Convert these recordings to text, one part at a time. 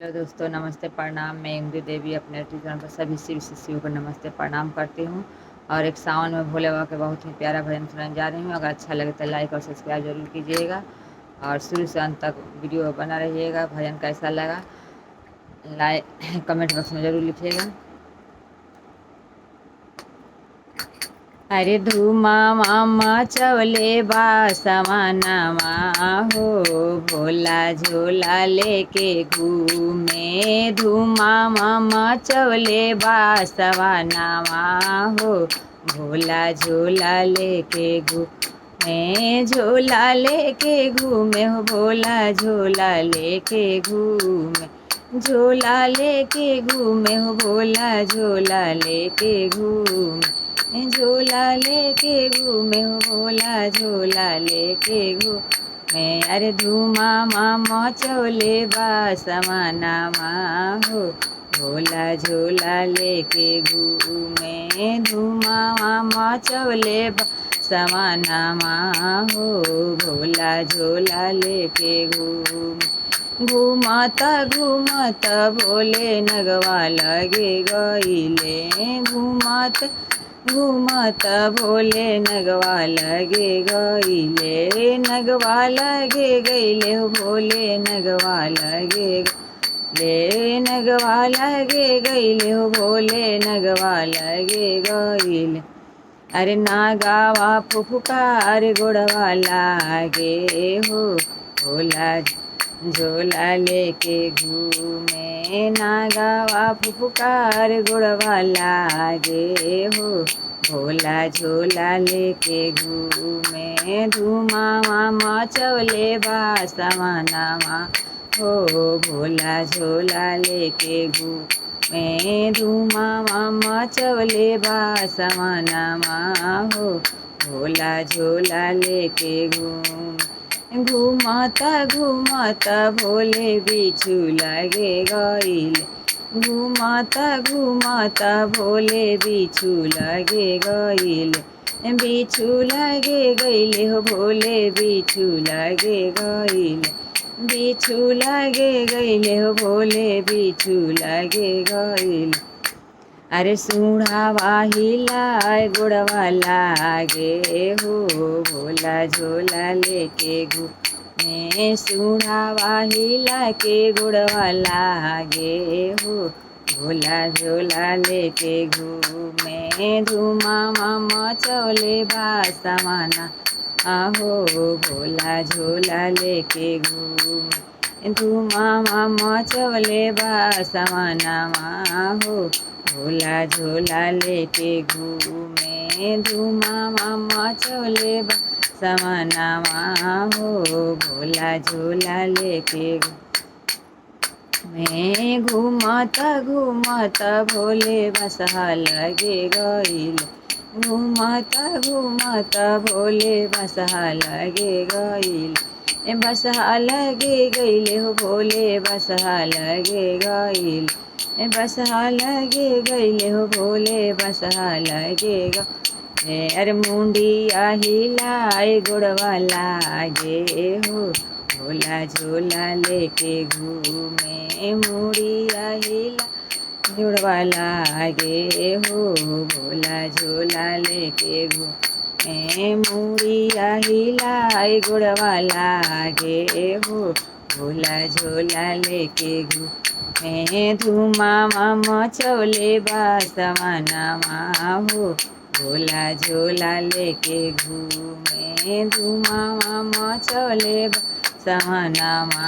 Hello दोस्तों, नमस्ते प्रणाम। मैं इंदु देवी अपने यूट्यूब चैनल पर सभी शिव शिष्यों को नमस्ते प्रणाम करती हूँ। और एक सावन में भोले बाबा के बहुत ही प्यारा भजन सुनाने जा रही हूँ। अगर अच्छा लगे तो लाइक और सब्सक्राइब जरूर कीजिएगा और शुरू से अंत तक वीडियो बना रहिएगा। भजन कैसा लगा लाइक कमेंट बॉक्स में ज़रूर लिखिएगा। अरे धूमा मामा चवले बासमानामा हो, भोला झोला लेके घूमे। धूमा मामा चवले बासवानामा हो, भोला झोला लेके घूमे। झोला लेके घूमे हो, भोला झोला लेके घूमे। झोला लेके घूमे हो, भोला झोला लेके घूमे। झोला लेके घूमे हो, भोला झोला लेके घूमे। अरे धूमा मामा चवले बासमानामा हो, भोला झोला लेके घूमे। धूमा मामा चवले बासमानामा हो, भोला झोला लेके घूमे। घूमता घूमता भोले नगवा लगे गईले। घूमता भोले नगवा लगे गईले। नगवा लगे गईले हो, भोले नगवा लगे ले। नगवा लगे गईले हो, भोले नगवा लगे गईले। अरे नागावा फुफकार गोड़वा लागे हो, भोला झोला लेके घूमे। नागावा फुफकार गोड़वा लागे हो, भोला झोला लेके घूमे। धूमा मामा चवले बासमानामा हो, भोला झोला लेके घूमे। धूमा मामा चवले बासमानामा हो, भोला झोला लेके घूमे। घूमता घूमता भोले बिच्छू लगे गईले। घूमता घूमता भोले बिच्छू लगे गईले। बिच्छू लगे गईले हो, भोले बिच्छू लगे गईले। बिच्छू लगे गईले हो, भोले बिच्छू लगे गईले। अरे सूढ़ावा हिलाए गोड़वा लागे हो, भोला झोला लेके घूमे। सूढ़ावा हिला के गोड़वा लागे हो, भोला झोला लेके घूमे। धूमा मामा चवले बासमाना हो, भोला झोला लेके घूमे। धूमा मामा चवले बासमानामा हो, भोला झोला लेके घूमे। धूमा मामा चवले बासमानामा हो, भोला झोला लेके घूमे। घूमता घूमता भोले बसहा लगे गईले। घूमता घूमता भोले बसहा लगे गईले। बसहा लगे गईले हो, भोले बसहा लगे गईले। बसहा लगे गईले हो, भोले बसहा लगे गईले। अरे मुंडिया हिलाए गोड़वा लागे हो, भोला झोला लेके घूमे। मुड़िया हिला गोड़वा लागे हो, भोला झोला लेके घूमे। मुड़िया हिलाए गोड़वा लागे हो, भोला झोला लेके घूमे। धूमा मामा चवले बासमानामा हो, भोला झोला लेके घूमे। धूमा मामा चवले बासमानामा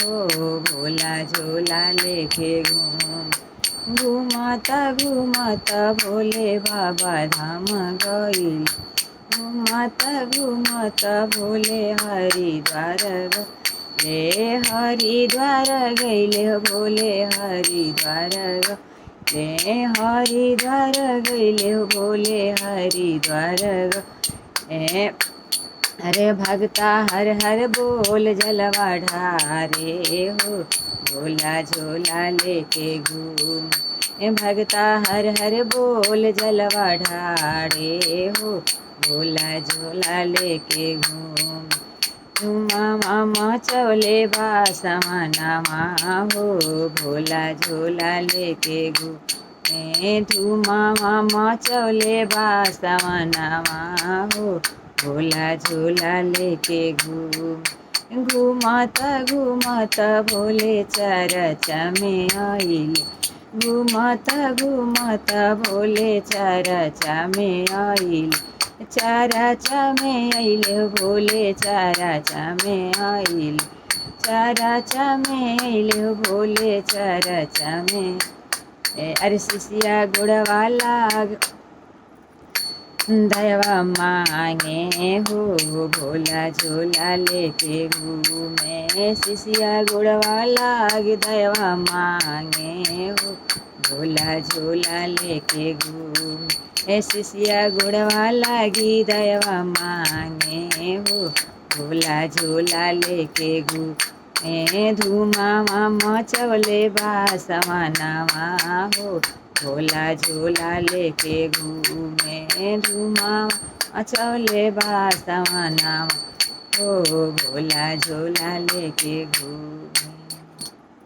हो, भोला झोला लेके घूमे। घूमता घूमता भोले बाबा धाम गईल। घूमता घूमता भोले हरिद्वार गए। हरिद्वार गईले हो, भोले हरिद्वार गए। हरिद्वार गईले हो, भोले हरिद्वार गए। अरे भगता हर हर बोल जलवा ढारे हो, भोला झोला लेके घूमे। भगता हर हर बोल जलवा ढारे हो, भोला झोला लेके घूमे। धुमा मचौले बा समानामा हो, भोला झोला लेके घूमे। धुमा मचौले बा समानामा हो, भोला झोला लेके घूमत घूमत भोले चरचा में आइले। घूमत घूमत भोले चरचा में आइले। चरचा में आइले भोले चरचा में आइले। चरचा में आइले भोले चरचा में। अरे शिष्या गुड़वा लाग दयवा मांगे हो, भोला झोला लेके घूमे। शिष्या गुड़वा लाग दयवा मांगे हो, भोला झोला लेके घूमे। शिष्या गुड़वा लागी दयवा मांगे हो, भोला झोला लेके घूमे। धुमा मचौले बा समानामा हो, भोला झोला लेके घूमे। धुमा मचौले बा समानामा हो, भोला झोला लेके घूमे।